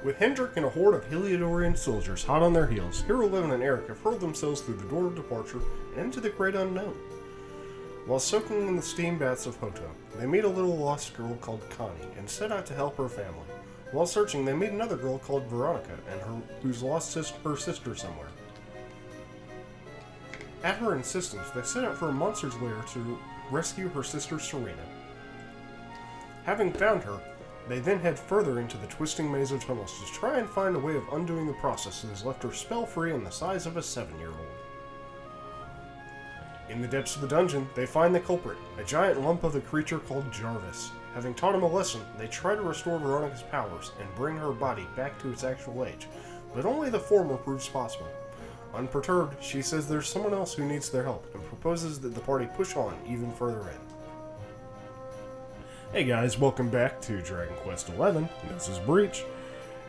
With Hendrik and a horde of Heliodorian soldiers hot on their heels, Hero 11 and Eric have hurled themselves through the door of departure and into the great unknown. While soaking in the steam baths of Hoto, they meet a little lost girl called Connie and set out to help her family. While searching, they meet another girl called Veronica who's lost her sister somewhere. At her insistence, they set out for a monster's lair to rescue her sister Serena. Having found her, they then head further into the twisting maze of tunnels to try and find a way of undoing the process that has left her spell-free and the size of a 7-year-old. In the depths of the dungeon, they find the culprit, a giant lump of the creature called Jarvis. Having taught him a lesson, they try to restore Veronica's powers and bring her body back to its actual age, but only the former proves possible. Unperturbed, she says there's someone else who needs their help, and proposes that the party push on even further in. Hey guys, welcome back to Dragon Quest XI. This is Breach,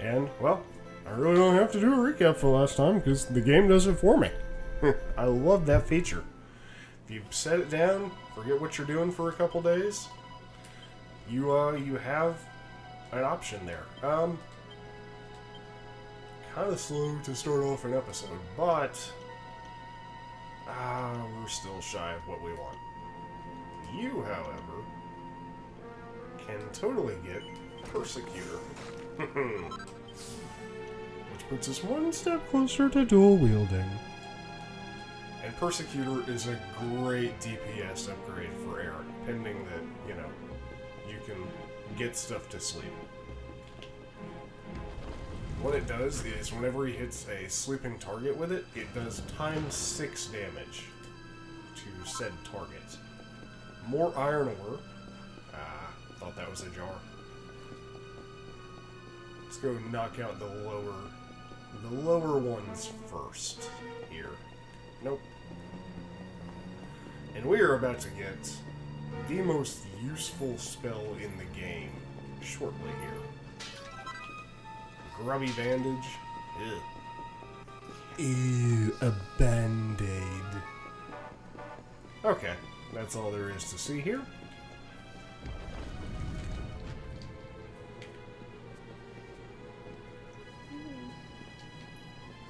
and, well, I really don't have to do a recap for last time, because the game does it for me. I love that feature. If you set it down, forget what you're doing for a couple days, you have an option there. Kind of slow to start off an episode, but we're still shy of what we want. You, however, can totally get Persecutor. Which puts us one step closer to dual wielding. And Persecutor is a great DPS upgrade for Eric, pending that, you can get stuff to sleep. What it does is, whenever he hits a sleeping target with it, it does times 6 damage to said target. More iron ore. Thought that was a jar. Let's go knock out the lower ones first here. Nope. And we are about to get the most useful spell in the game shortly here. Grubby Bandage. Ew. Ew, a band-aid. Okay, that's all there is to see here.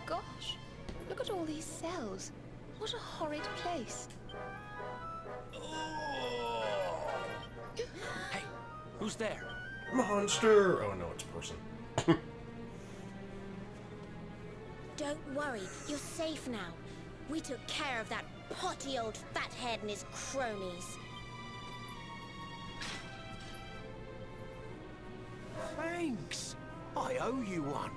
Gosh, look at all these cells. What a horrid place. Hey, who's there? Monster! Oh no, it's a person. Don't worry, you're safe now. We took care of that potty old fathead and his cronies. Thanks. I owe you one.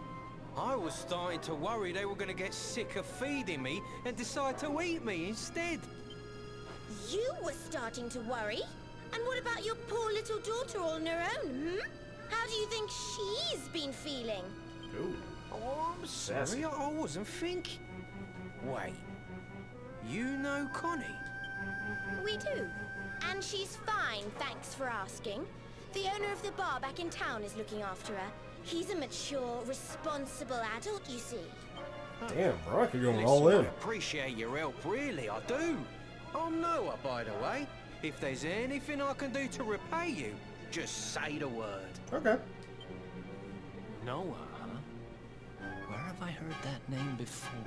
I was starting to worry they were going to get sick of feeding me and decide to eat me instead. You were starting to worry? And what about your poor little daughter all on her own, How do you think she's been feeling? Ooh. Oh, I'm sorry, I wasn't thinking. Wait, you know Connie? We do. And she's fine, thanks for asking. The owner of the bar back in town is looking after her. He's a mature, responsible adult, you see. Damn, Veronica going Listen, all in. I appreciate your help, really, I do. I'm Noah, by the way. If there's anything I can do to repay you, just say the word. Okay. Noah, huh? Where have I heard that name before?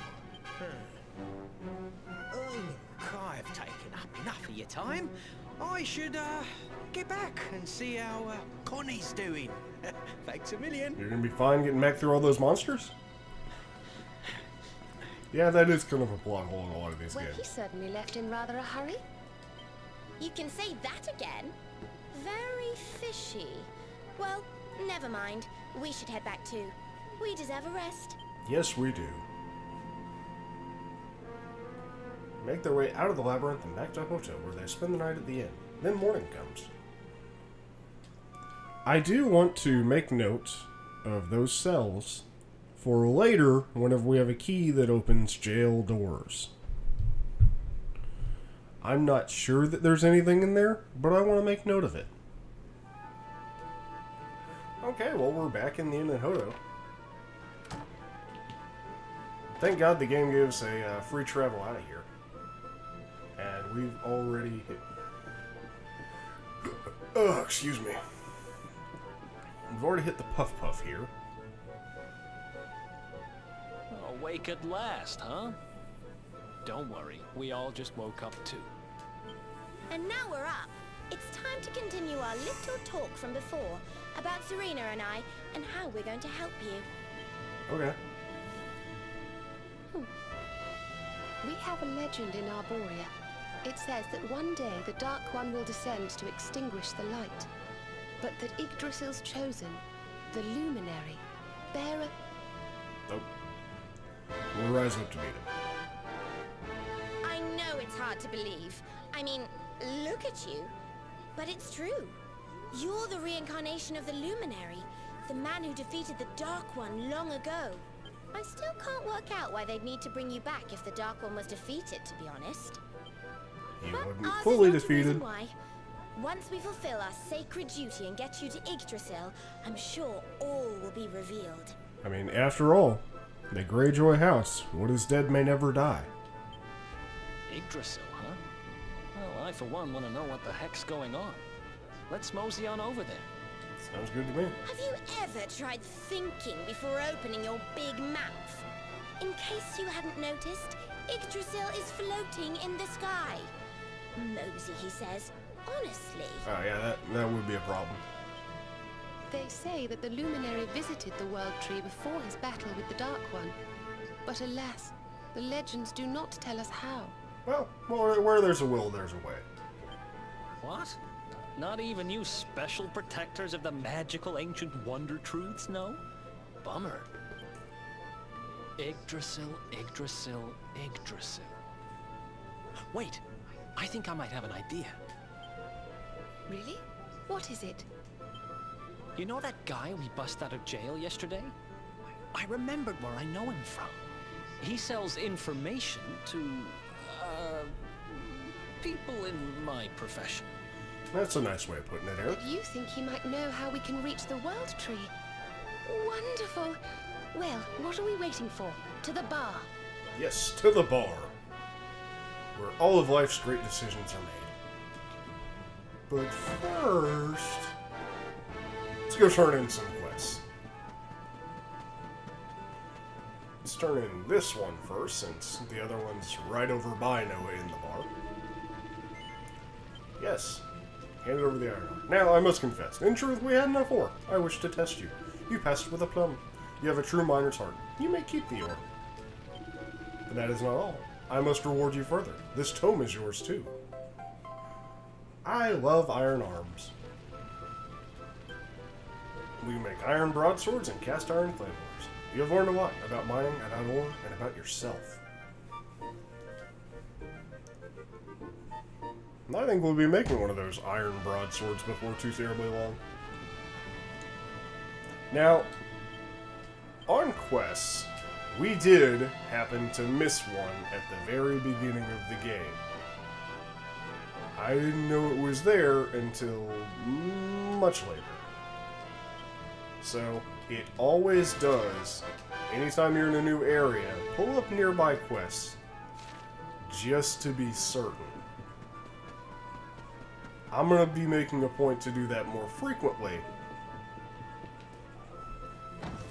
Look, I've taken up enough of your time. I should, get back and see how, Connie's doing. Thanks a million. You're gonna be fine getting back through all those monsters? Yeah, that is kind of a plot hole in a lot of these Well, games. he certainly left in rather a hurry. You can say that again? Very fishy. Well, never mind. We should head back too. We deserve a rest. Yes, we do. Make their way out of the labyrinth and back to Hoto, where they spend the night at the inn. Then morning comes. I do want to make note of those cells for later whenever we have a key that opens jail doors. I'm not sure that there's anything in there, but I want to make note of it. Okay, well, we're back in the inn at Hoto. Thank God the game gave us a free travel out of here. And we've already hit... Oh, excuse me. We've already hit the Puff Puff here. awake at last, huh? Don't worry, we all just woke up too. And now we're up. It's time to continue our little talk from before about Serena and I and how we're going to help you. Okay. We have a legend in Arborea. It says that one day the Dark One will descend to extinguish the light, but that Yggdrasil's chosen, the Luminary, bearer... Nope. We'll rise up to meet him. I know it's hard to believe. I mean, look at you. But it's true. You're the reincarnation of the Luminary, the man who defeated the Dark One long ago. I still can't work out why they'd need to bring you back if the Dark One was defeated, to be honest. He But wasn't ours fully is not the reason defeated. why. Once we fulfill our sacred duty and get you to Yggdrasil, I'm sure all will be revealed. I mean, after all, the Greyjoy house, what is dead may never die. Yggdrasil, huh? Well, I for one want to know what the heck's going on. Let's mosey on over there. Sounds good to me. Have you ever tried thinking before opening your big mouth? In case you hadn't noticed, Yggdrasil is floating in the sky. Mosey, he says. Honestly. Oh yeah, that would be a problem. They say that the Luminary visited the World Tree before his battle with the Dark One. But alas, the legends do not tell us how. Well, where there's a will, there's a way. What? Not even you special protectors of the magical ancient wonder truths know? Bummer. Yggdrasil, Yggdrasil, Yggdrasil. Wait, I think I might have an idea. Really? What is it? You know that guy we bust out of jail yesterday? I remembered where I know him from. He sells information to, people in my profession. That's a nice way of putting it, Eric. But you think he might know how we can reach the World Tree? Wonderful! Well, what are we waiting for? To the bar. Yes, to the bar, where all of life's great decisions are made. But first, let's go turn in some quests. Let's turn in this one first, since the other one's right over by Noah in the bar. Yes, hand it over the iron ore. Now, I must confess, in truth, we had enough ore. I wish to test you. You passed with a plum. You have a true miner's heart. You may keep the ore. But that is not all. I must reward you further. This tome is yours, too. I love iron arms. We can make iron broadswords and cast iron claymores. You have learned a lot about mining, about ore, and about yourself. And I think we'll be making one of those iron broadswords before too terribly long. Now, on quests, we did happen to miss one at the very beginning of the game. I didn't know it was there until much later. So, it always does, anytime you're in a new area, pull up nearby quests, just to be certain. I'm going to be making a point to do that more frequently,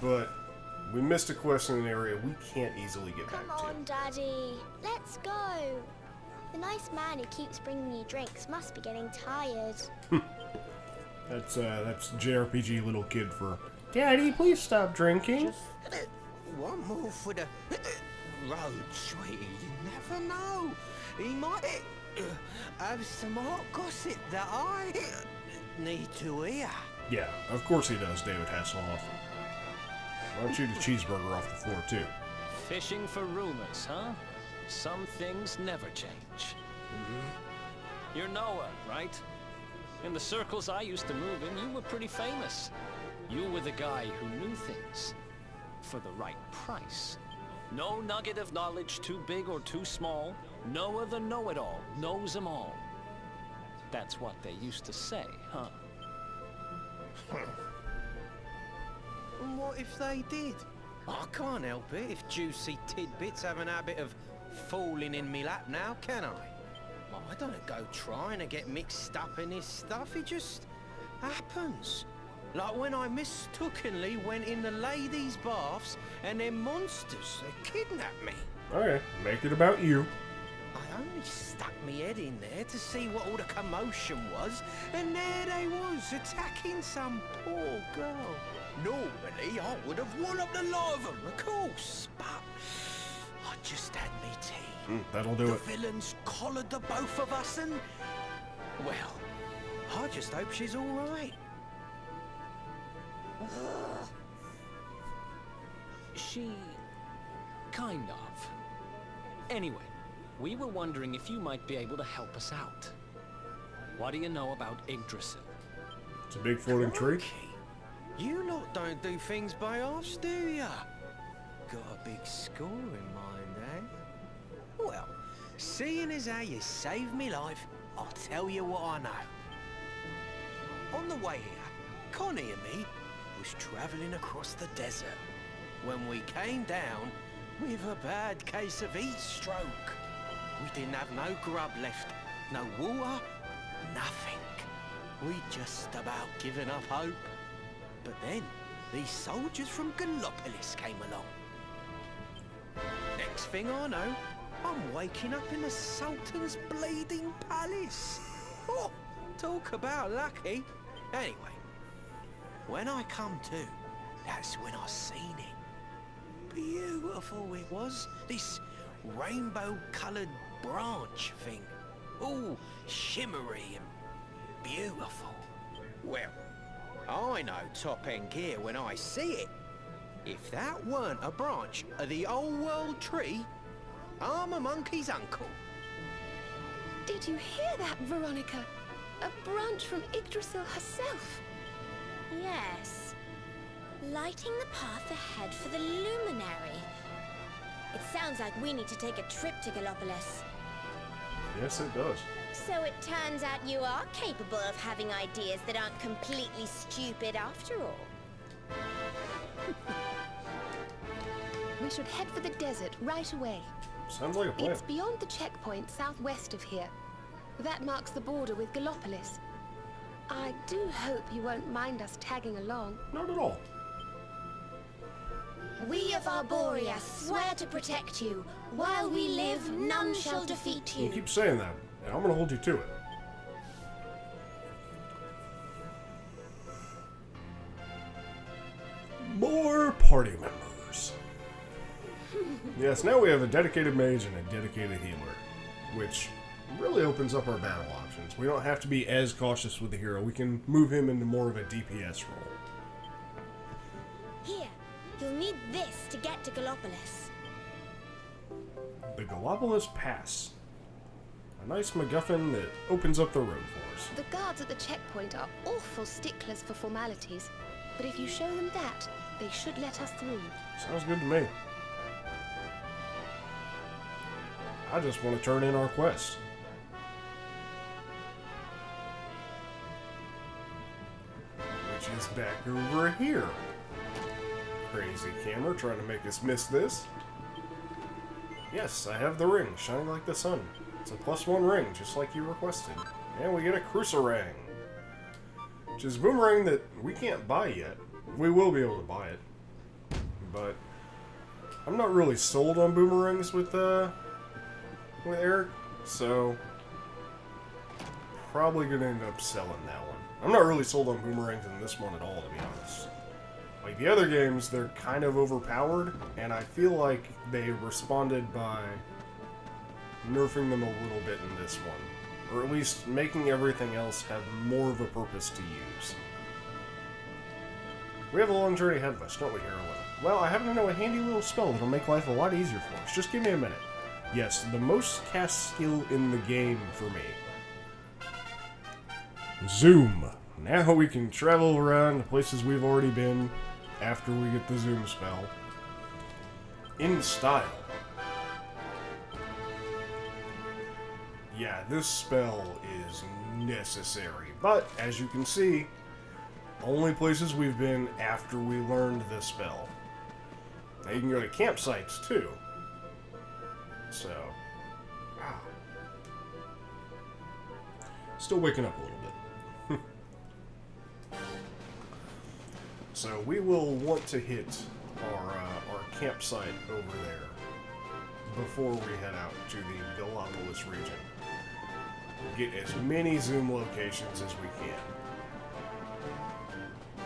but we missed a quest in an area we can't easily get Come back to. on, Daddy. Let's go. The nice man who keeps bringing you drinks must be getting tired. That's JRPG little kid for, Daddy, please stop drinking. One more for the road, sweetie. You never know. He might have some hot gossip that I need to hear. Yeah, of course he does, David Hasselhoff. Why don't you eat a cheeseburger off the floor, too? Fishing for rumors, huh? Some things never change. You're Noah, right? In the circles I used to move in, you were pretty famous. You were the guy who knew things. For the right price. No nugget of knowledge too big or too small. Noah the know-it-all knows them all. That's what they used to say, huh? And what if they did? I can't help it if juicy tidbits have an habit of falling in me lap now, can I? Well, I don't go trying to get mixed up in this stuff, it just happens. Like when I mistakenly went in the ladies' baths and them monsters they kidnapped me. Okay, make it about you. I only stuck me head in there to see what all the commotion was, and there they was, attacking some poor girl. Normally, I would have walloped the lot of them, of course, but I just had me tea. That'll do The it. villains collared the both of us and... well, I just hope she's all right. She... kind of. Anyway, we were wondering if you might be able to help us out. What do you know about Yggdrasil? It's a big floating tree. Crikey. You lot don't do things by halves, do ya? Got a big score in mind, eh? Well, seeing as how you saved me life, I'll tell you what I know. On the way here, Connie and me was travelling across the desert when we came down with a bad case of heat stroke. We didn't have no grub left, no water, nothing. We'd just about given up hope. But then, these soldiers from Gallopolis came along. Next thing I know, I'm waking up in the Sultan's bleeding palace. Oh, talk about lucky. Anyway, when I come to, that's when I seen it. Beautiful it was, this rainbow-coloured branch thing. All shimmery and beautiful. Well, I know top-end gear when I see it. If that weren't a branch of the old world tree, I'm a monkey's uncle. Did you hear that, Veronica? A branch from Yggdrasil herself. Yes. Lighting the path ahead for the luminary. It sounds like we need to take a trip to Gallopolis. Yes, it does. So it turns out you are capable of having ideas that aren't completely stupid after all. We should head for the desert right away. Sounds like a plan. It's beyond the checkpoint southwest of here. That marks the border with Gallopolis. I do hope you won't mind us tagging along. Not at all. We of Arborea swear to protect you. While we live, none shall defeat You you. keep saying that, and I'm gonna hold you to it. More party members. Yes, now we have a dedicated mage and a dedicated healer, which really opens up our battle options. We don't have to be as cautious with the hero. We can move him into more of a DPS role. Here, you'll need this to get to Gallopolis. The Gallopolis Pass. A nice MacGuffin that opens up the road for us. The guards at the checkpoint are awful sticklers for formalities, but if you show them that, they should let us through. Sounds good to me. I just want to turn in our quest. Which is back over here. Crazy camera trying to make us miss this. Yes, I have the ring, shining like the sun. It's a +1 ring, just like you requested. And we get a Cruciferang, which is a boomerang that we can't buy yet. We will be able to buy it. But I'm not really sold on boomerangs with Eric, so probably gonna end up selling that one. I'm not really sold on boomerangs in this one at all, to be honest. Like the other games, they're kind of overpowered, and I feel like they responded by nerfing them a little bit in this one. Or at least making everything else have more of a purpose to use. We have a long journey ahead of us, don't we, Heroine? Well, I happen to know a handy little spell that'll make life a lot easier for us. Just give me a minute. Yes, the most cast skill in the game for me. Zoom. Now we can travel around the places we've already been after we get the zoom spell. In style. Yeah, this spell is necessary. But, as you can see, only places we've been after we learned this spell. Now you can go to campsites, too. So, wow. Still waking up a little bit. So we will want to hit our campsite over there before we head out to the Galapagos region. Get as many zoom locations as we can.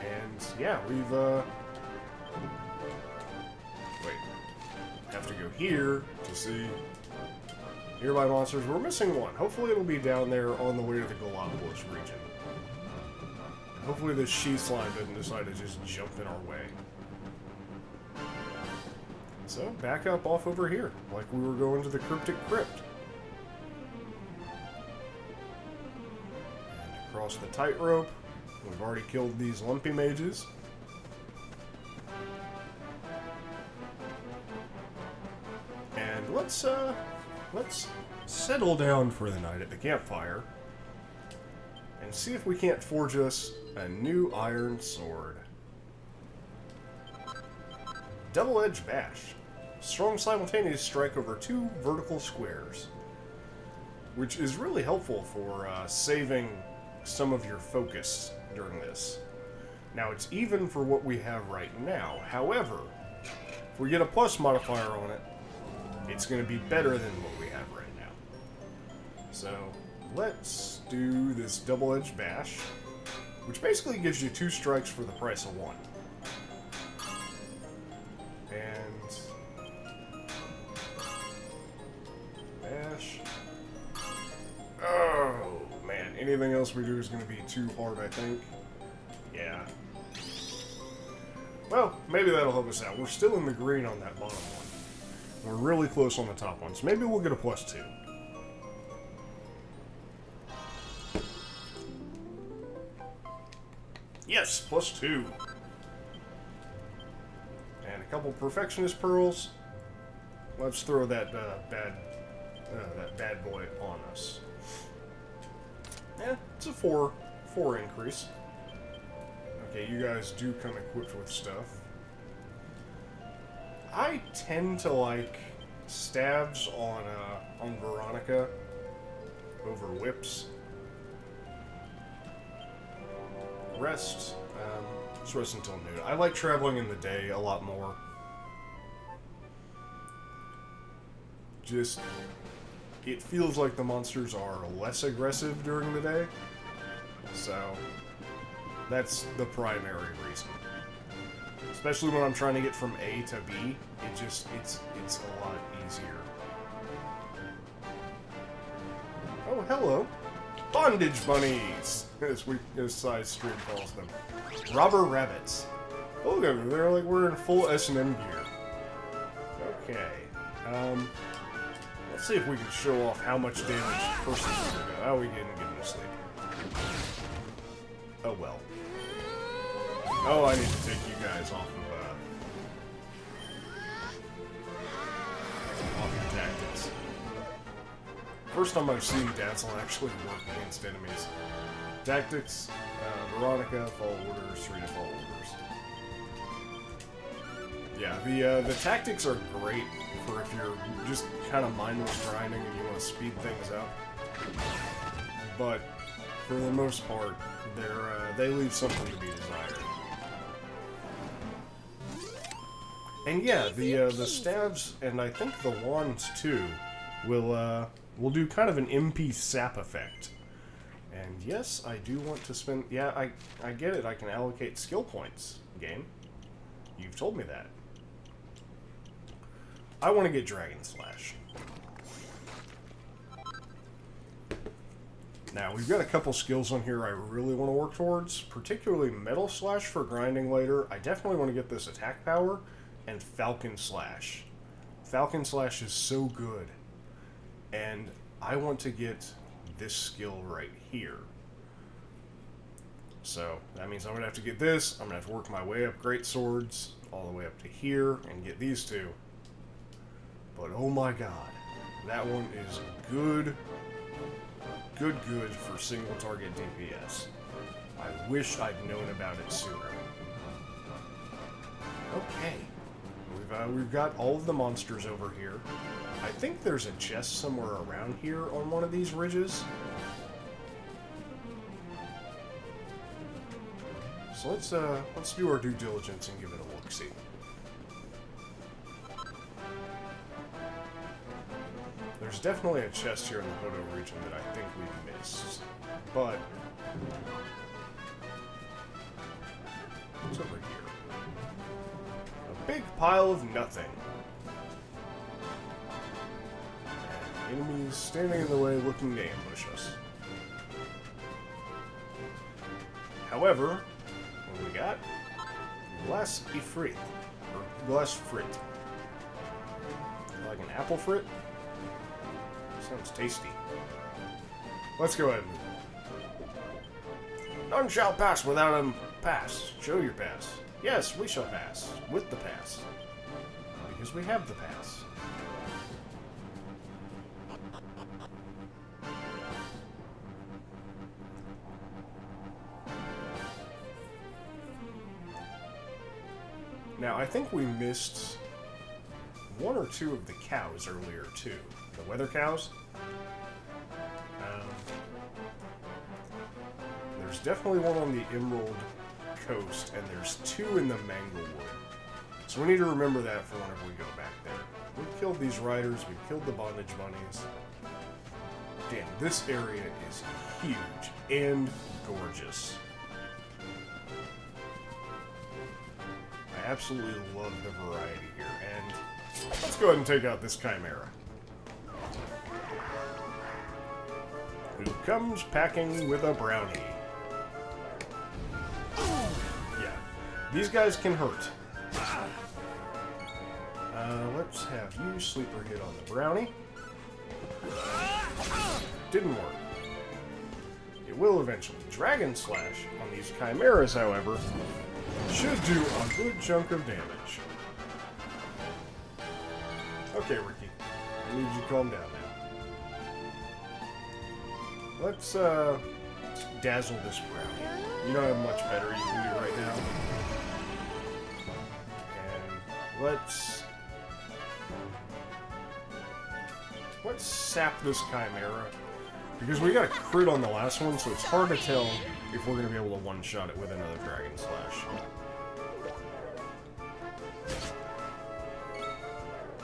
And yeah, we've wait. Have to go here to see nearby monsters. We're missing one. Hopefully it'll be down there on the way to the Galapagos region. And hopefully this she slime doesn't decide to just jump in our way. So, back up off over here, like we were going to the Cryptic Crypt. And across the tightrope. We've already killed these lumpy mages. And let's settle down for the night at the campfire and see if we can't forge us a new iron sword. Double-edged bash. Strong simultaneous strike over 2 vertical squares, which is really helpful for saving some of your focus during this. Now, it's even for what we have right now. However, if we get a plus modifier on it, it's going to be better than what we have right now. So, let's do this double-edged bash, which basically gives you 2 strikes for the price of 1. And bash. Oh, man. Anything else we do is going to be too hard, I think. Yeah. Well, maybe that'll help us out. We're still in the green on that bottom one. We're really close on the top one, so maybe we'll get a +2. Yes, +2. And a couple Perfectionist Pearls. Let's throw that bad boy on us. Yeah, it's a 4 increase. Okay, you guys do come equipped with stuff. I tend to like stabs on Veronica over whips. Rest. Let's rest until noon. I like traveling in the day a lot more. Just, it feels like the monsters are less aggressive during the day. So, that's the primary reason. Especially when I'm trying to get from A to B, it's a lot easier. Oh, hello. Bondage bunnies, as Size Stream calls them. Robber rabbits. Oh, look at them. They're like wearing full S&M gear. Okay. Let's see if we can show off how much damage person's gonna do. Oh, we didn't get him to sleep. Oh well. Oh, I need to take you guys off your tactics. First time I've seen Dazzle actually work against enemies. Tactics, Veronica, fall orders, 3 default orders. Yeah, the tactics are great for if you're just kind of mindless grinding and you want to speed things up. But for the most part, they leave something to be desired. And yeah, the stabs and I think the wands too will do kind of an MP sap effect. And yes, I do want to spend. Yeah, I get it. I can allocate skill points. Game, you've told me that. I want to get Dragon Slash. Now, we've got a couple skills on here I really want to work towards, particularly Metal Slash for grinding later. I definitely want to get this attack power, and Falcon Slash. Falcon Slash is so good, and I want to get this skill right here. So, that means I'm going to have to get this, I'm going to have to work my way up Great Swords, all the way up to here, and get these two. But oh my god, that one is good for single target DPS. I wish I'd known about it sooner. Okay, we've got all of the monsters over here. I think there's a chest somewhere around here on one of these ridges. So let's do our due diligence and give it a look-see. There's definitely a chest here in the Hodo region that I think we missed, but what's over here? A big pile of nothing. And enemies standing in the way looking to ambush us. However, what we got? Glass ifrit. Or glass frit. Like an apple frit? Sounds tasty. Let's go ahead and move. None shall pass without him. Pass. Show your pass. Yes, we shall pass. With the pass. Because we have the pass. Now, I think we missed one or two of the cows earlier, too. The weather cows. There's definitely one on the Emerald Coast, and there's two in the Manglewood. So we need to remember that for whenever we go back there. We've killed these riders, we've killed the bondage bunnies. Damn, this area is huge and gorgeous. I absolutely love the variety here, and let's go ahead and take out this Chimera. Who comes packing with a brownie? Yeah, these guys can hurt. Let's have you sleeper hit on the brownie. Didn't work. It will eventually. Dragon Slash on these Chimeras, however, should do a good chunk of damage. Okay, Ricky. I need you to calm down now. Let's dazzle this brownie. You don't have much better you can do right now. And let's sap this Chimera. Because we got a crit on the last one, so it's hard to tell if we're going to be able to one-shot it with another Dragon Slash.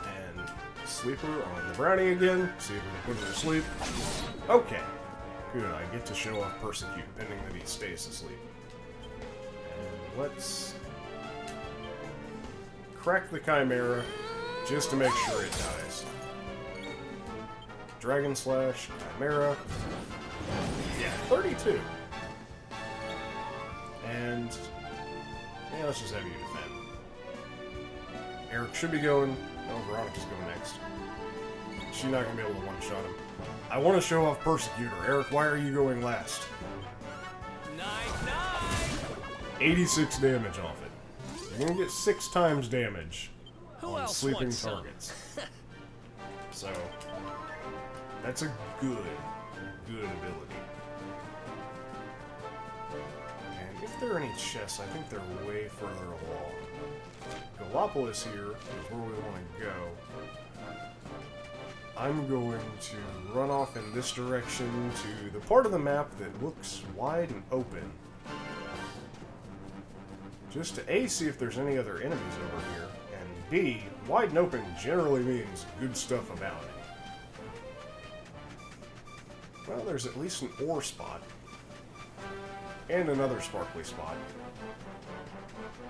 And Sleeper on the brownie again. See if we can put her to sleep. Okay. Good, I get to show off Persecute, pending that he stays asleep. And let's crack the Chimera, just to make sure it dies. Dragon Slash, Chimera. Yeah, 32. And yeah, let's just have you defend. Eric should be going. No, Veronica's going next. She's not going to be able to one-shot him. I want to show off Persecutor. Eric, why are you going last? 86 damage off it. You're going to get 6 times damage on sleeping targets. So, that's a good ability. And if there are any chests, I think they're way further along. Gallopolis here is where we want to go. I'm going to run off in this direction to the part of the map that looks wide and open. Just to A, see if there's any other enemies over here, and B, wide and open generally means good stuff about it. Well, there's at least an ore spot. And another sparkly spot.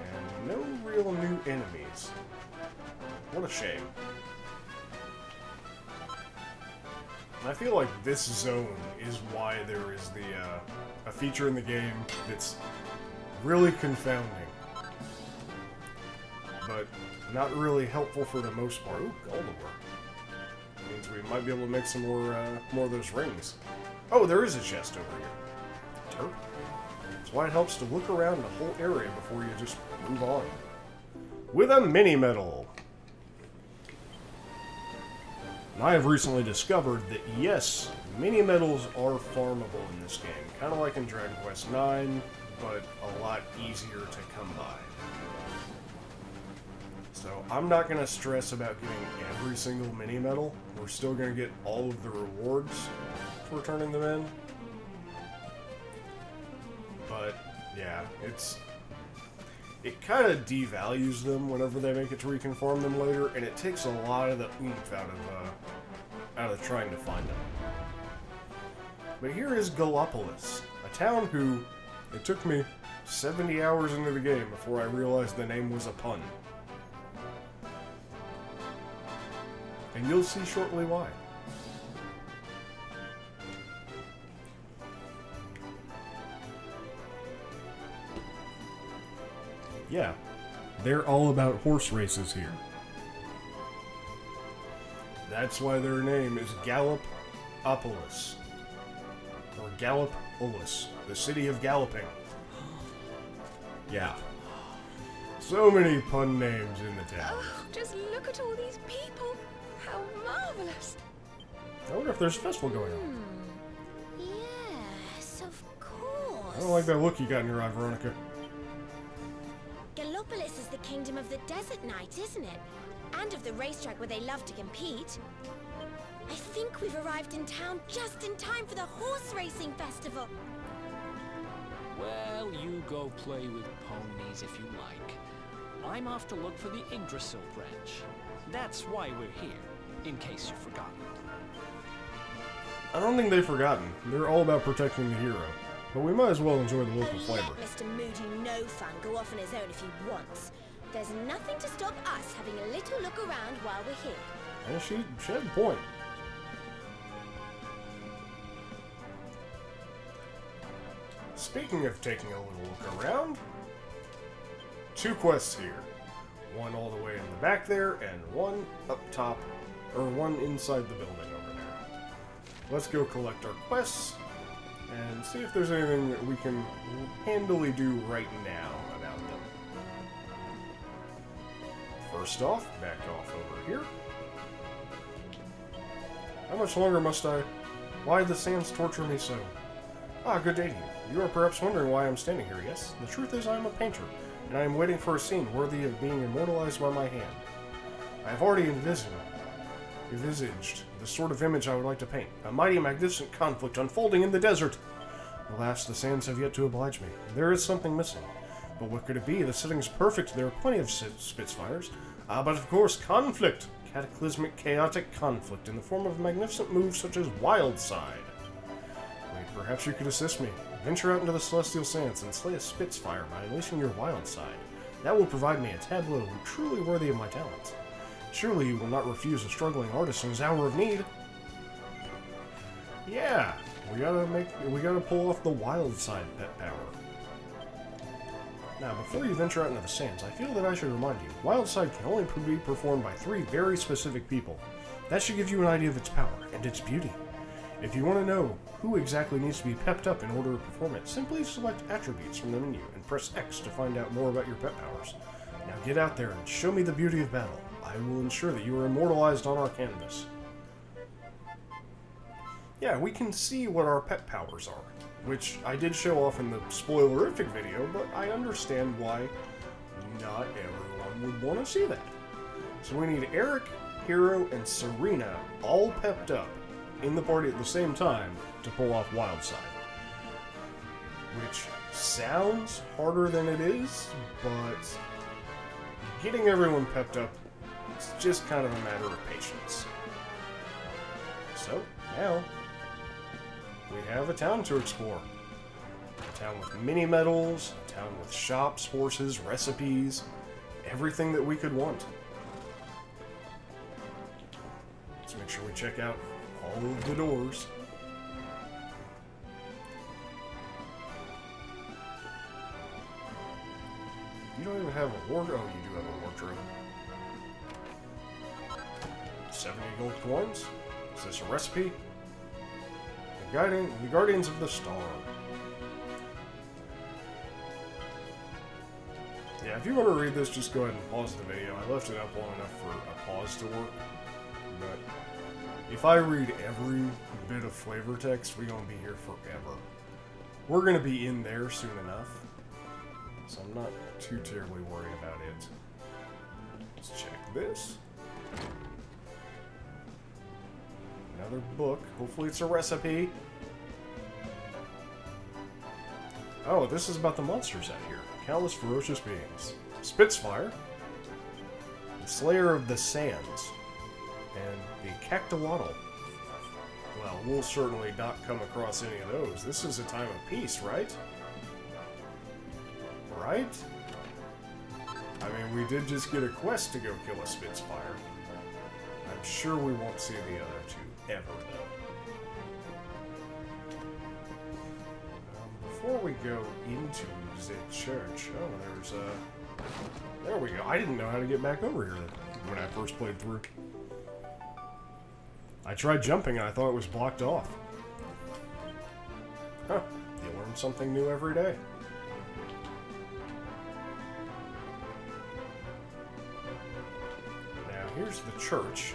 And no real new enemies. What a shame. I feel like this zone is why there is a feature in the game that's really confounding. But not really helpful for the most part. Ooh, gold ore. Means we might be able to make some more of those rings. Oh, there is a chest over here. Turk. That's why it helps to look around the whole area before you just move on. With a mini-medal! I have recently discovered that, yes, mini-medals are farmable in this game. Kind of like in Dragon Quest IX, but a lot easier to come by. So I'm not going to stress about getting every single mini-medal. We're still going to get all of the rewards for turning them in. But, yeah, it's it kind of devalues them whenever they make it to reconform them later, and it takes a lot of the oomph out of trying to find them. But here is Gallopolis, a town who it took me 70 hours into the game before I realized the name was a pun. And you'll see shortly why. Yeah, they're all about horse races here. That's why their name is Gallopolis. Or Gallopolis, the city of galloping. Yeah. So many pun names in the town. Oh, just look at all these people. How marvelous. I wonder if there's a festival going on. Yes, of course. I don't like that look you got in your eye, Veronica. Gallopolis is the kingdom of the desert knight, isn't it? And of the racetrack where they love to compete. I think we've arrived in town just in time for the horse racing festival. Well, you go play with ponies if you like. I'm off to look for the Yggdrasil branch. That's why we're here, in case you've forgotten. I don't think they've forgotten. They're all about protecting the hero. But we might as well enjoy the local Oh, flavor. let Mr. Moody No Fun go off on his own if he wants. There's nothing to stop us having a little look around while we're here. And she had a point. Speaking of taking a little look around, 2 quests here. One all the way in the back there, and one up top, or one inside the building over there. Let's go collect our quests, and see if there's anything that we can handily do right now about them. First off, back off over here. How much longer must I? Why the sands torture me so? Ah, good day to you. You are perhaps wondering why I'm standing here, yes? The truth is I am a painter, and I am waiting for a scene worthy of being immortalized by my hand. I have already envisaged the sort of image I would like to paint. A mighty, magnificent conflict unfolding in the desert. Alas, the sands have yet to oblige me. There is something missing. But what could it be? The setting's perfect. There are plenty of Spitfires. But of course, conflict. Cataclysmic, chaotic conflict in the form of magnificent moves such as Wildside. Wait, perhaps you could assist me. Venture out into the celestial sands and slay a Spitfire by unleashing your Wildside. That will provide me a tableau truly worthy of my talents. Surely you will not refuse a struggling artist in his hour of need. Yeah, we gotta pull off the Wildside pet power. Now, before you venture out into the sands, I feel that I should remind you, Wildside can only be performed by 3 very specific people. That should give you an idea of its power and its beauty. If you want to know who exactly needs to be pepped up in order to perform it, simply select Attributes from the menu and press X to find out more about your pet powers. Now get out there and show me the beauty of battle. I will ensure that you are immortalized on our canvas. Yeah, we can see what our pet powers are, which I did show off in the spoilerific video, but I understand why not everyone would want to see that. So we need Eric, Hero, and Serena all pepped up in the party at the same time to pull off Wildside. Which sounds harder than it is, but getting everyone pepped up is just kind of a matter of patience. So, now, we have a town to explore. A town with mini medals, a town with shops, horses, recipes, everything that we could want. Let's make sure we check out all of the doors. You don't even have a wardrobe. Oh, you do have a wardrobe. 70 gold coins. Is this a recipe? The Guardians of the Star. Yeah, if you want to read this, just go ahead and pause the video. I left it up long enough for a pause to work. But if I read every bit of flavor text, we're going to be here forever. We're going to be in there soon enough. So I'm not too terribly worried about it. Let's check this. Another book. Hopefully it's a recipe. Oh, this is about the monsters out here. countless ferocious beings. Spitfire, the Slayer of the Sands, and the Cactuatl. Well, we'll certainly not come across any of those. This is a time of peace, right? Right? I mean, we did just get a quest to go kill a Spitfire. I'm sure we won't see the other two ever, though. Before we go into the church... Oh, there's a... There we go. I didn't know how to get back over here when I first played through. I tried jumping and I thought it was blocked off. Huh. You learn something new every day. Now, here's the church.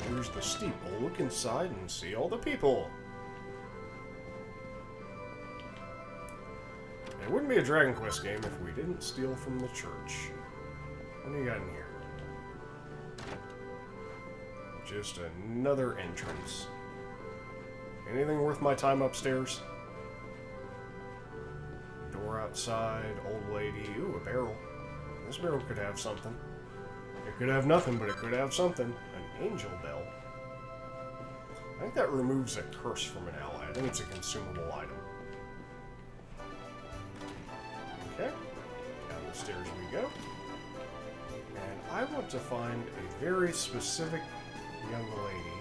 Here's the steeple. Look inside and see all the people. It wouldn't be a Dragon Quest game if we didn't steal from the church. What do you got in here? Just another entrance. Anything worth my time upstairs? Door outside, old lady. Ooh, a barrel. This barrel could have something. It could have nothing, but it could have something. An angel bell. I think that removes a curse from an ally. I think it's a consumable item. Okay. Down the stairs we go. And I want to find a very specific young lady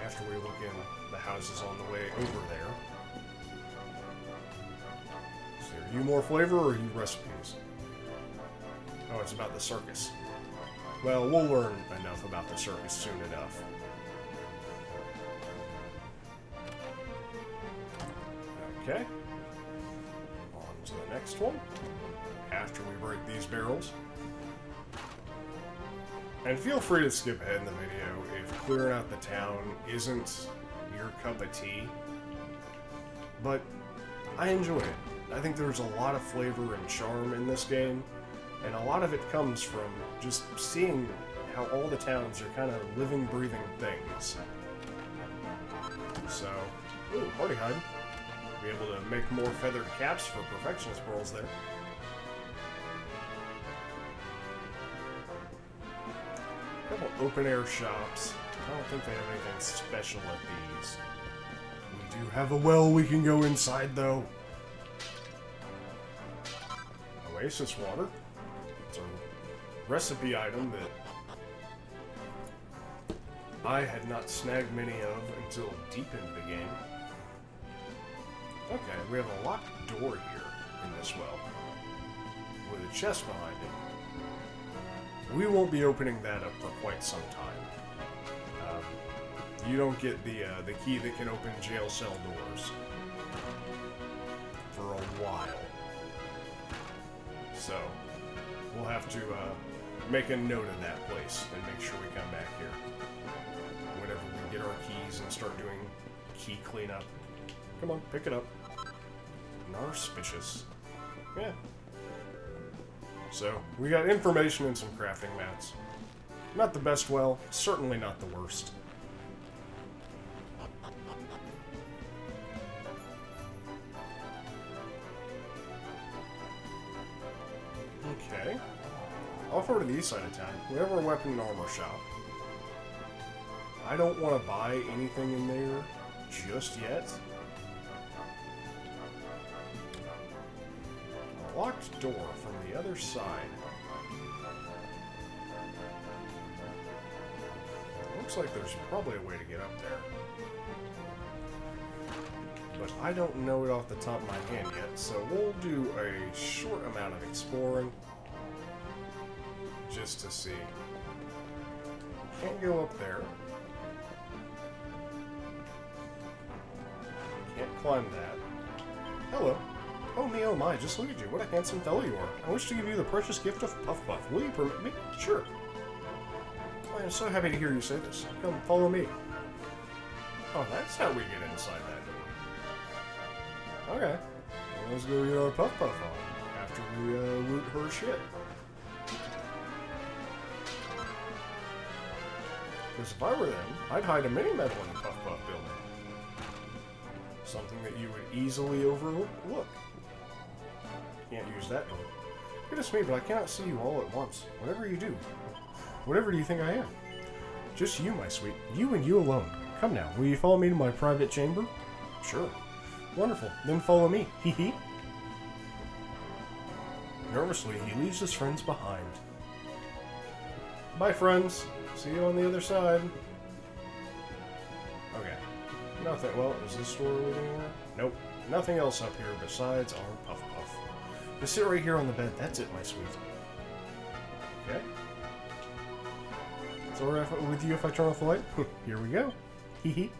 after we look in the houses on the way over there. So are you more flavor or are you recipes? Oh, it's about the circus. Well, we'll learn enough about the circus soon enough. Okay. On to the next one. After we break these barrels. And feel free to skip ahead in the video if clearing out the town isn't your cup of tea. But I enjoy it. I think there's a lot of flavor and charm in this game, and a lot of it comes from just seeing how all the towns are kind of living, breathing things. So, ooh, party hide. Be able to make more feathered caps for perfectionist pearls there. Couple open air shops. I don't think they have anything special at these. We do have a well we can go inside though. Oasis water. It's a recipe item that I had not snagged many of until deep into the game. Okay, we have a locked door here in this well with a chest behind it. We won't be opening that up for quite some time. You don't get the key that can open jail cell doors for a while. So, we'll have to make a note of that place and make sure we come back here whenever we get our keys and start doing key cleanup. Come on, pick it up. Narspicious. Yeah. So, we got information and some crafting mats. Not the best well, certainly not the worst. Okay. Off over to the east side of town. We have our weapon and armor shop. I don't want to buy anything in there just yet. A locked door from the other side. Looks like there's probably a way to get up there. But I don't know it off the top of my hand yet, so we'll do a short amount of exploring just to see. Can't go up there. Can't climb that. Hello. Oh me, oh my, just look at you. What a handsome fellow you are. I wish to give you the precious gift of Puff Puff. Will you permit me? Sure. Oh, I'm so happy to hear you say this. Come, follow me. Oh, that's how we get inside that door. Okay. Well, let's go get our Puff Puff on after we loot her shit. Because if I were them, I'd hide a mini-medal in the Puff Puff building. Something that you would easily overlook. Can't use that door. Goodness me, but I cannot see you all at once. Whatever you do. Whatever do you think I am? Just you, my sweet. You and you alone. Come now, will you follow me to my private chamber? Sure. Wonderful. Then follow me. Hee hee. Nervously, he leaves his friends behind. Bye, friends. See you on the other side. Okay. Nothing. Well, is this store leading anywhere? Nope. Nothing else up here besides our Puff Puff. Just sit right here on the bed. That's it, my sweet. Okay. It's alright with you if I turn off the light? Here we go. Hee hee.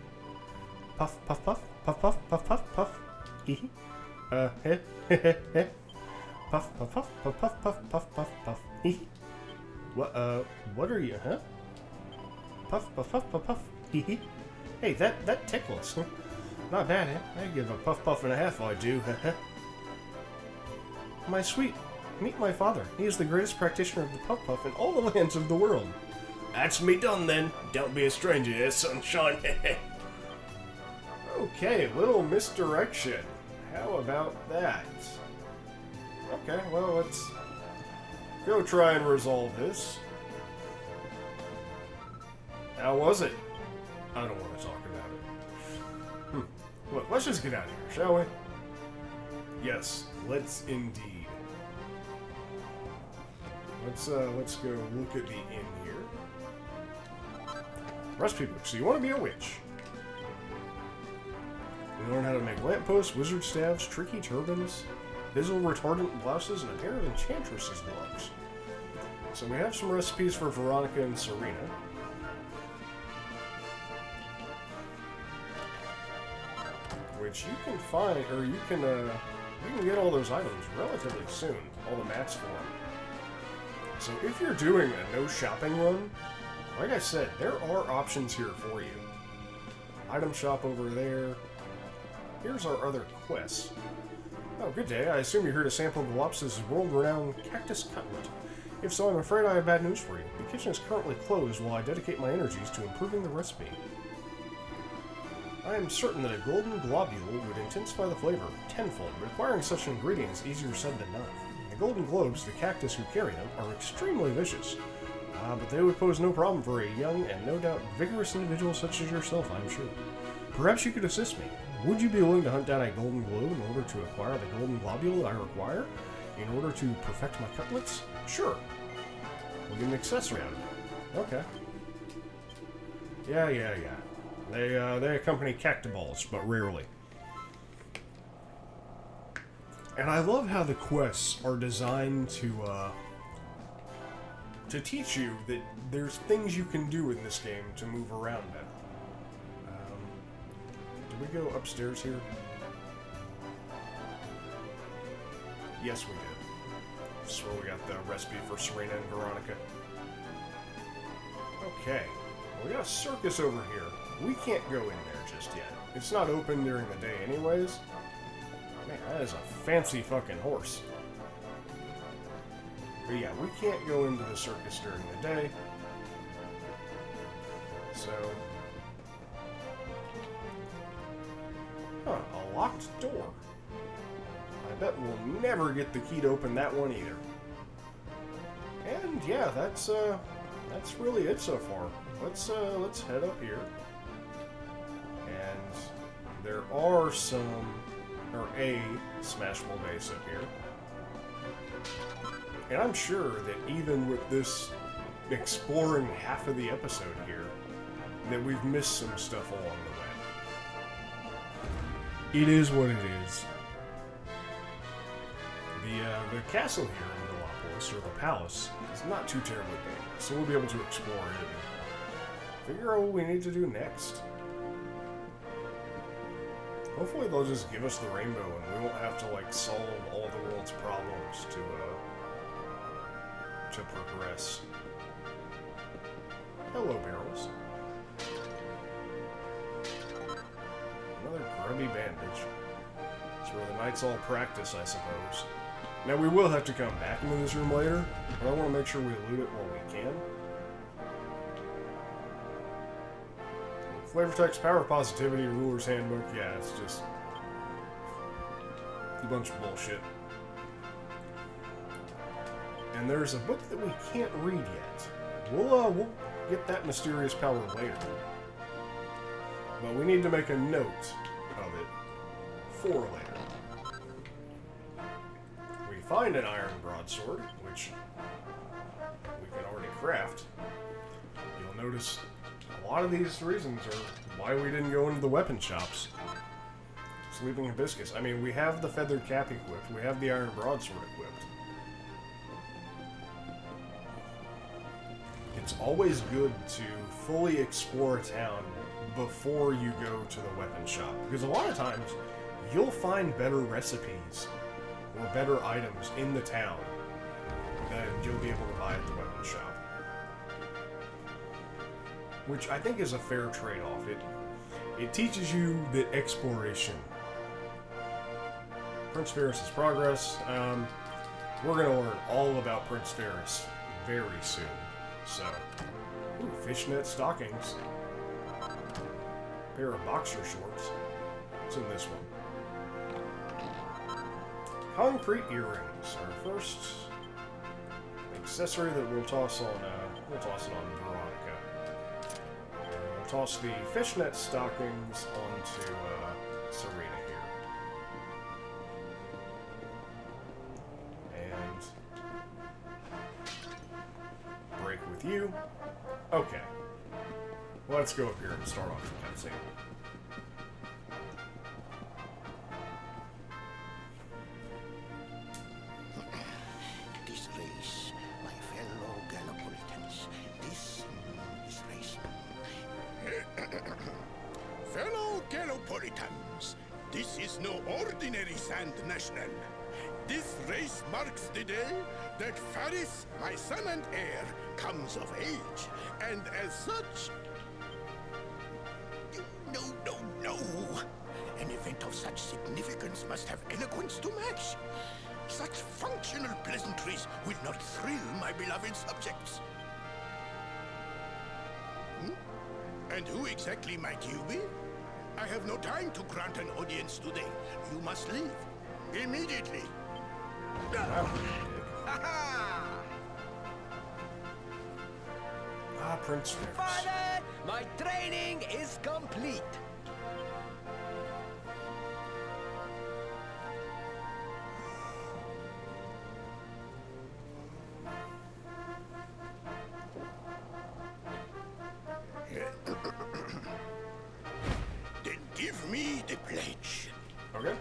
Puff, puff, puff. Puff, puff, puff, puff, puff. Hee hee. Heh, heh, heh, heh. Puff, puff, puff, puff, puff, puff, puff, puff, puff. Hee hee. What are you, huh? Puff, puff, puff, puff, puff. Hee hee. Hey, that tickles. Not bad, eh? I'd give a puff, puff and a half, I do. My sweet, meet my father. He is the greatest practitioner of the puff puff in all the lands of the world. That's me done, then. Don't be a stranger here, sunshine. Okay, little misdirection. How about that? Okay, well, let's go try and resolve this. How was it? I don't want to talk about it. Look, let's just get out of here, shall we? Yes, let's indeed. Let's go look at the inn here. Recipe book. So you want to be a witch. You learn how to make lampposts, wizard staves, tricky turbans, fizzle retardant blouses, and a pair of enchantress's gloves. So we have some recipes for Veronica and Serena. Which you can find, or you can get all those items relatively soon. All the mats for them. So if you're doing a no shopping run, like I said, there are options here for you. Item shop over there. Here's our other quests. Oh, good day. I assume you're here to sample Galops's world-renowned cactus cutlet. If so, I'm afraid I have bad news for you. The kitchen is currently closed while I dedicate my energies to improving the recipe. I am certain that a golden globule would intensify the flavor tenfold, but acquiring such an ingredient is easier said than done. The golden globes, the cactus who carry them, are extremely vicious. But they would pose no problem for a young and no doubt vigorous individual such as yourself, I'm sure. Perhaps you could assist me. Would you be willing to hunt down a golden globe in order to acquire the golden globule I require? In order to perfect my cutlets? Sure. We'll get an accessory out of it. Okay. Yeah. They accompany cactiballs, but rarely. And I love how the quests are designed to teach you that there's things you can do in this game to move around better. Did we go upstairs here? Yes, we did. This is where we got the recipe for Serena and Veronica. Okay. We got a circus over here. We can't go in there just yet. It's not open during the day anyways. Man, that is a fancy fucking horse. But yeah, we can't go into the circus during the day. So... Huh, a locked door. I bet we'll never get the key to open that one either. And yeah, that's really it so far. Let's head up here. And there are a smashable base up here. And I'm sure that even with this exploring half of the episode here, that we've missed some stuff along the way. It is what it is. The castle here in Galapagos, or the palace, is not too terribly big, so we'll be able to explore it and figure out what we need to do next. Hopefully they'll just give us the rainbow and we won't have to, like, solve all the world's problems to progress. Hello, barrels. Another grubby bandage. It's where the knights all practice, I suppose. Now, we will have to come back into this room later, but I want to make sure we loot it while we can. Flavor text, power positivity, ruler's handbook. Yeah, it's just a bunch of bullshit. And there's a book that we can't read yet. We'll get that mysterious power later. But we need to make a note of it for later. We find an iron broadsword, which we can already craft. You'll notice a lot of these reasons are why we didn't go into the weapon shops. Sleeping Hibiscus. I mean, we have the feathered cap equipped. We have the iron broadsword equipped. It's always good to fully explore a town before you go to the weapon shop. Because a lot of times, you'll find better recipes or better items in the town than you'll be able to buy at the weapon shop. Which I think is a fair trade-off. It teaches you the exploration. Prince Ferris's progress. We're going to learn all about Prince Ferris very soon. So, ooh, fishnet stockings. Pair of boxer shorts. What's in this one? Concrete earrings. Our first accessory that we'll toss on. We'll toss it on Veronica. We'll toss the fishnet stockings onto Serena here. And break with you. Okay. Let's go up here and start off the cutscene. This race, my fellow Gallipolitans, this race. Fellow Gallipolitans, this is no ordinary Sand National. This race marks the day that Faris, my son and heir, comes of age, and as such... No. An event of such significance must have eloquence to match. Such functional pleasantries will not thrill my beloved subjects. And who exactly might you be? I have no time to grant an audience today. You must leave. Immediately. Prince Ferris. Father, my training is complete. Then give me the pledge. Okay.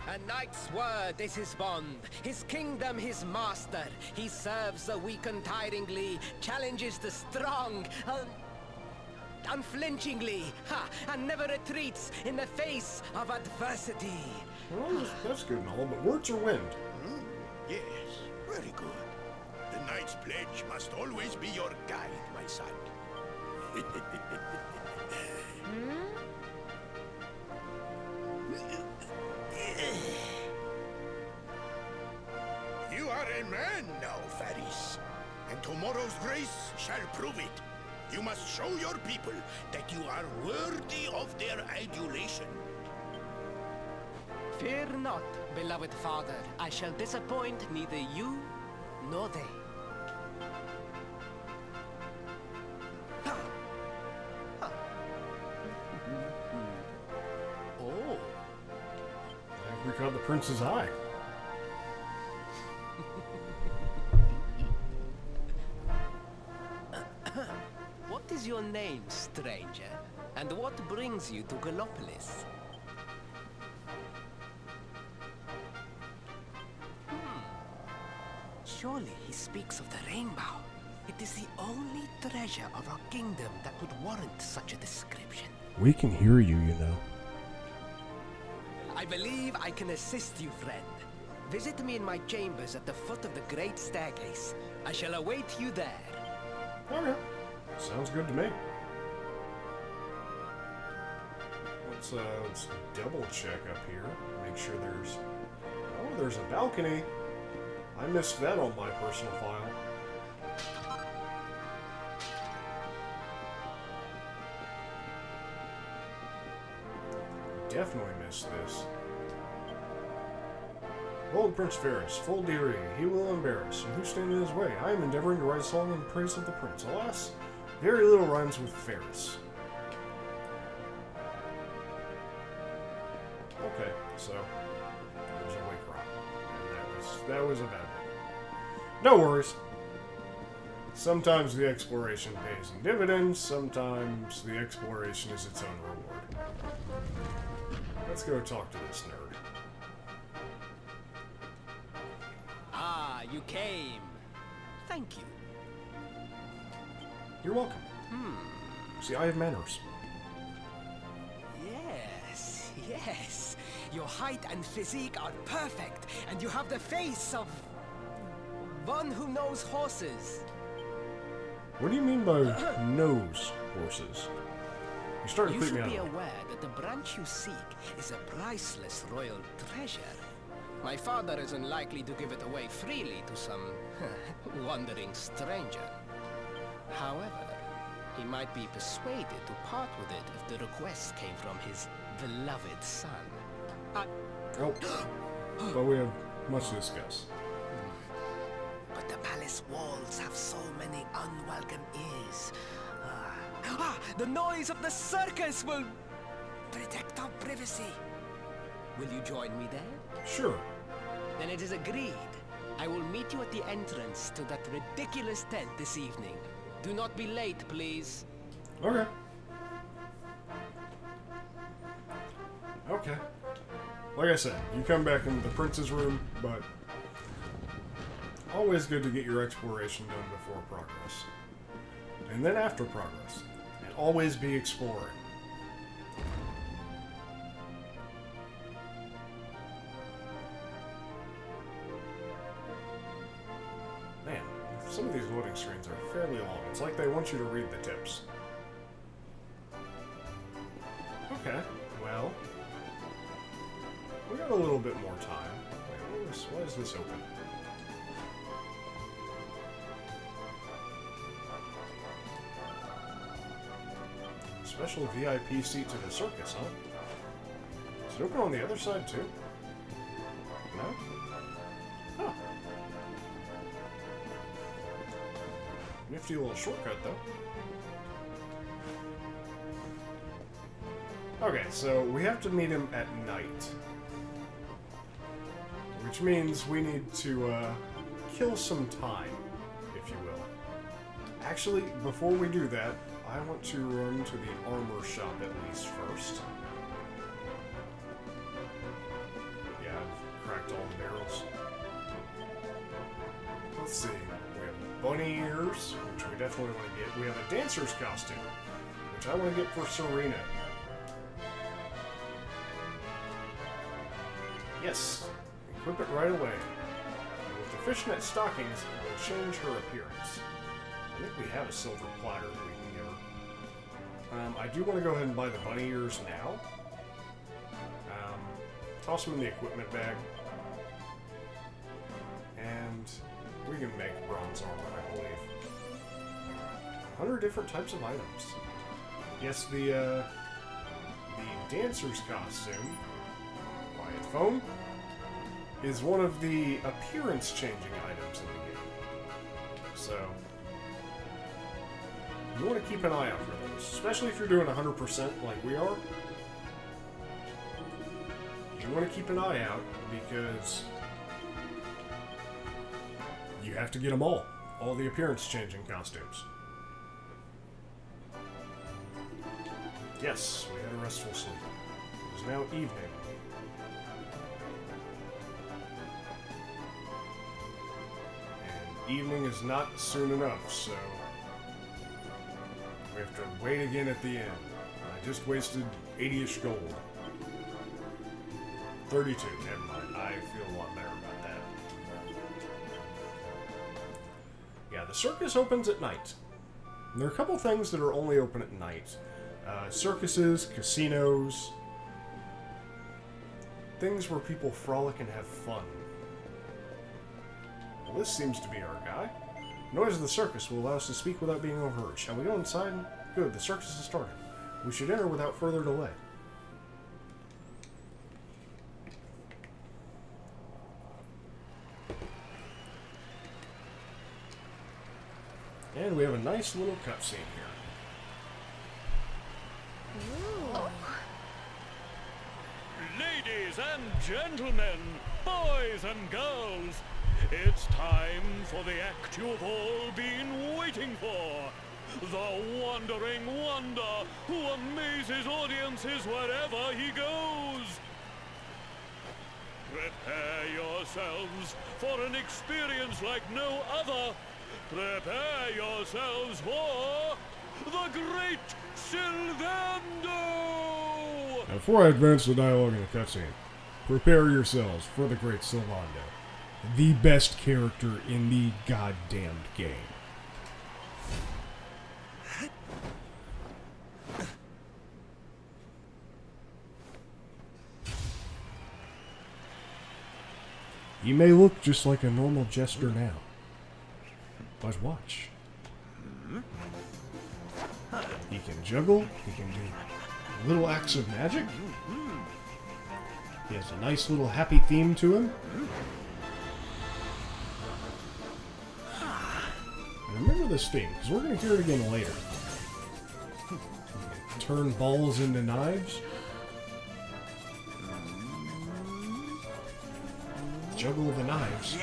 A knight's word is his bond, his kingdom his master. He serves the weak untiringly, challenges the strong, unflinchingly, and never retreats in the face of adversity. Well, that's good and all, but words are wind. Yes, very good. The knight's pledge must always be your guide, my son. You are a man now, Faris. And tomorrow's race shall prove it. You must show your people that you are worthy of their adulation. Fear not, beloved father. I shall disappoint neither you nor they. Oh. I think we caught the prince's eye. What is your name, stranger? And what brings you to Gallopolis? Surely he speaks of the rainbow. It is the only treasure of our kingdom that would warrant such a description. We can hear you, you know. I believe I can assist you, friend. Visit me in my chambers at the foot of the great staircase. I shall await you there. Okay. Sounds good to me. Let's double check up here. Make sure there's... Oh, there's a balcony. I missed that on my personal file. Definitely missed this. Bold Prince Ferris, full dearie, he will embarrass, and who stand in his way? I am endeavoring to write a song in praise of the prince. Alas, very little rhymes with Ferris. Okay, so there's a wake rock, and that was a bad thing. No worries. Sometimes the exploration pays in dividends, sometimes the exploration is its own reward. Let's go talk to this nerd. Ah, you came. Thank you. You're welcome. See, I have manners. Yes, yes. Your height and physique are perfect, and you have the face of one who knows horses. What do you mean by nose horses? You're starting to You creep me should out. be aware that the branch you seek is a priceless royal treasure. My father is unlikely to give it away freely to some wandering stranger. However, he might be persuaded to part with it if the request came from his beloved son. Oh, but we have much to discuss. But the palace walls have so many unwelcome ears. The noise of the circus will protect our privacy. Will you join me there? Sure. Then it is agreed. I will meet you at the entrance to that ridiculous tent this evening. Do not be late, please. Okay. Okay. Like I said, you come back into the prince's room, but always good to get your exploration done before progress. And then after progress. And always be exploring. Man, some of these loading screens are fairly long. It's like they want you to read the tips. Okay, well, we got a little bit more time. Wait, why is this open? Special VIP seat to the circus, huh? Is it open on the other side too? No? Huh. Nifty little shortcut though. Okay, so we have to meet him at night. Which means we need to kill some time, if you will. Actually, before we do that, I want to run to the armor shop at least first. Yeah, I've cracked all the barrels. Let's see. We have bunny ears, which we definitely want to get. We have a dancer's costume, which I want to get for Serena. Yes, equip it right away. And with the fishnet stockings, it will change her appearance. I think we have a silver platter that we can give her. I do want to go ahead and buy the bunny ears now. Toss them in the equipment bag. And we can make bronze armor, I believe. 100 different types of items. Yes, the dancer's costume, quiet phone, is one of the appearance-changing items in the game. So, you want to keep an eye out for those, especially if you're doing 100% like we are. You want to keep an eye out because you have to get them all the appearance-changing costumes. Yes, we had a restful sleep. It is now evening. And evening is not soon enough, so we have to wait again at the end. I just wasted 80-ish gold. 32, never mind. I feel a lot better about that. Yeah, the circus opens at night. And there are a couple things that are only open at night. Circuses, casinos, things where people frolic and have fun. Well, this seems to be our guy. Noise of the circus will allow us to speak without being overheard. Shall we go inside? Good, the circus has started. We should enter without further delay. And we have a nice little cutscene here. Ladies and gentlemen, boys and girls, it's time for the act you've all been waiting for. The Wandering Wonder, who amazes audiences wherever he goes. Prepare yourselves for an experience like no other. Prepare yourselves for the Great Sylvando! Now, before I advance the dialogue in the cutscene, prepare yourselves for the Great Sylvando, the best character in the goddamned game. He may look just like a normal jester now, but watch. He can juggle, he can do little acts of magic. He has a nice little happy theme to him. And remember this theme, because we're going to hear it again later. Turn balls into knives. Juggle the knives.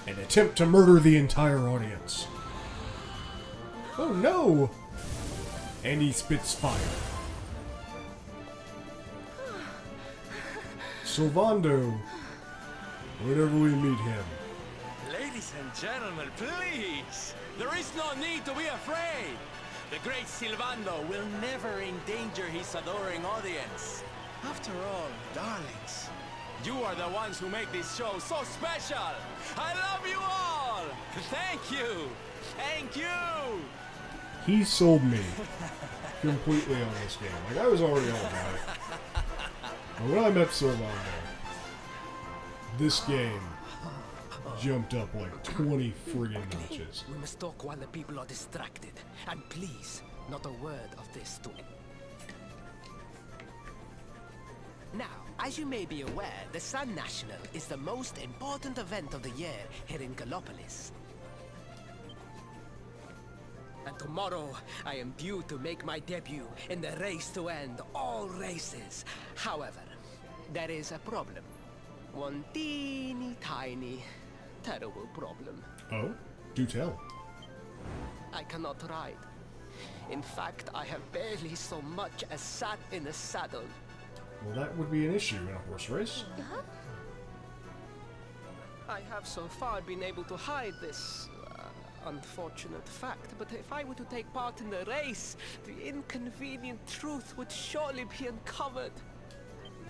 And attempt to murder the entire audience. Oh no! And he spits fire. Sylvando, whenever we meet him. Ladies and gentlemen, please! There is no need to be afraid! The great Sylvando will never endanger his adoring audience. After all, darlings, you are the ones who make this show so special! I love you all! Thank you! Thank you! He sold me completely on this game. Like, I was already all about it. But when I met Sylvando, this game jumped up like 20 friggin' notches. We must talk while the people are distracted. And please, not a word of this to... Now, as you may be aware, the Sun National is the most important event of the year here in Gallopolis. And tomorrow, I am due to make my debut in the race to end all races. However, there is a problem. One teeny tiny, terrible problem. Oh? Do tell. I cannot ride. In fact, I have barely so much as sat in a saddle. Well, that would be an issue in a horse race. I have so far been able to hide this unfortunate fact, but if I were to take part in the race, the inconvenient truth would surely be uncovered.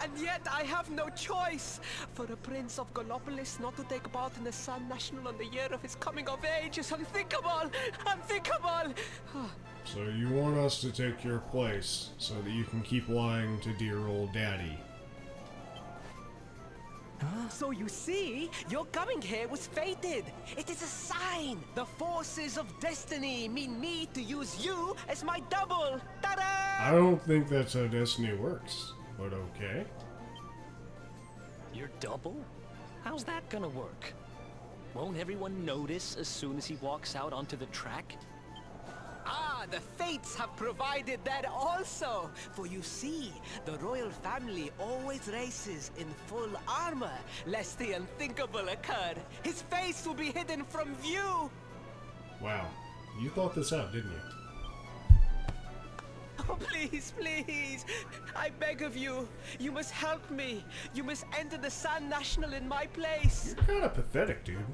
And yet I have no choice. For a prince of Gallopolis not to take part in the Sun National on the year of his coming of age is unthinkable! Unthinkable! So you want us to take your place so that you can keep lying to dear old daddy. So you see, your coming here was fated. It is a sign. The forces of destiny mean me to use you as my double. Ta-da! I don't think that's how destiny works, but okay. Your double? How's that gonna work? Won't everyone notice as soon as he walks out onto the track? Ah, the fates have provided that also. For you see, the royal family always races in full armor, lest the unthinkable occur. His face will be hidden from view. Wow. You thought this out, didn't you? Oh, please, please. I beg of you. You must help me. You must enter the Sun National in my place. You're kind of pathetic, dude.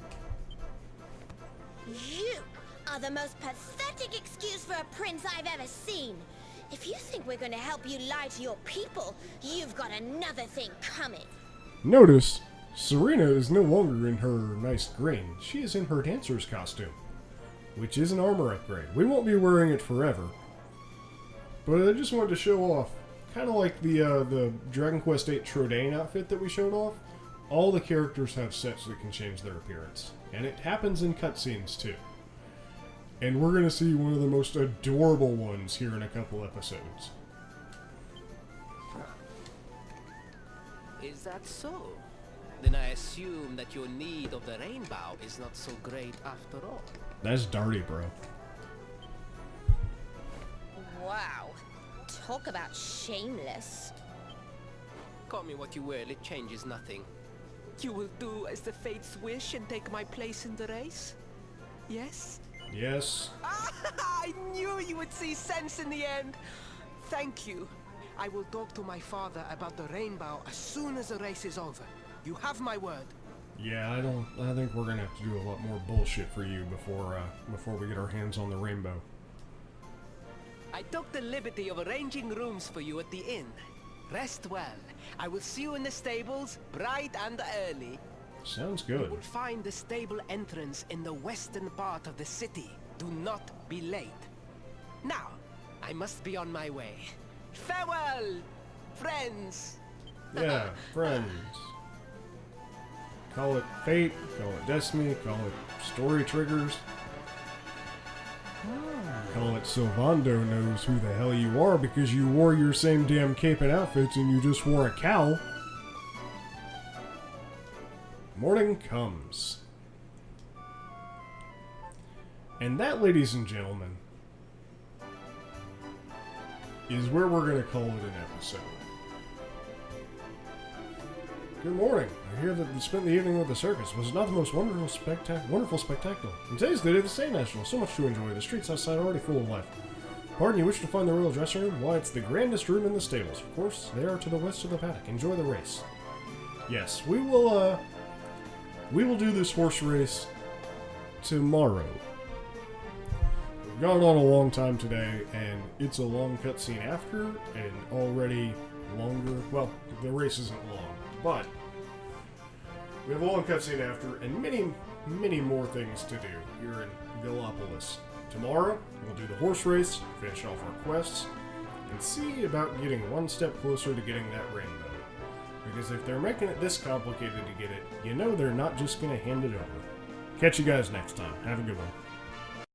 You are the most pathetic excuse for a prince I've ever seen. If you think we're going to help you lie to your people, you've got another thing coming. Notice, Serena is no longer in her nice green. She is in her dancer's costume, which is an armor upgrade. We won't be wearing it forever, but I just wanted to show off, kind of like the Dragon Quest VIII Trodaine outfit that we showed off. All the characters have sets that can change their appearance, and it happens in cutscenes too. And we're going to see one of the most adorable ones here in a couple episodes. Is that so? Then I assume that your need of the rainbow is not so great after all. That's dirty, bro. Wow. Talk about shameless. Call me what you will, it changes nothing. You will do as the fates wish and take my place in the race? Yes? Yes. I knew you would see sense in the end. Thank you. I will talk to my father about the rainbow as soon as the race is over. You have my word. Yeah, I think we're gonna have to do a lot more bullshit for you before we get our hands on the rainbow. I took the liberty of arranging rooms for you at the inn. Rest well. I will see you in the stables, bright and early. Sounds You good. will find the stable entrance in the western part of the city. Do not be late. Now, I must be on my way. Farewell, friends! Yeah, friends. Call it fate, call it destiny, call it story triggers. Call it Sylvando knows who the hell you are because you wore your same damn cape and outfits and you just wore a cowl. Morning comes. And that, ladies and gentlemen, is where we're going to call it an episode. Good morning. I hear that you spent the evening with the circus. Was it not the most wonderful spectacle? And today's the day of the State National. So much to enjoy. The streets outside are already full of life. Pardon, you wish to find the royal dressing room? Why, it's the grandest room in the stables. Of course, they are to the west of the paddock. Enjoy the race. Yes, we will do this horse race tomorrow. We've gone on a long time today, and it's a long cutscene after, and already longer. Well, the race isn't long, but we have a long cutscene after, and many, many more things to do here in Gallopolis. Tomorrow, we'll do the horse race, finish off our quests, and see about getting one step closer to getting that rainbow. Because if they're making it this complicated to get it, you know they're not just going to hand it over. Catch you guys next time. Have a good one.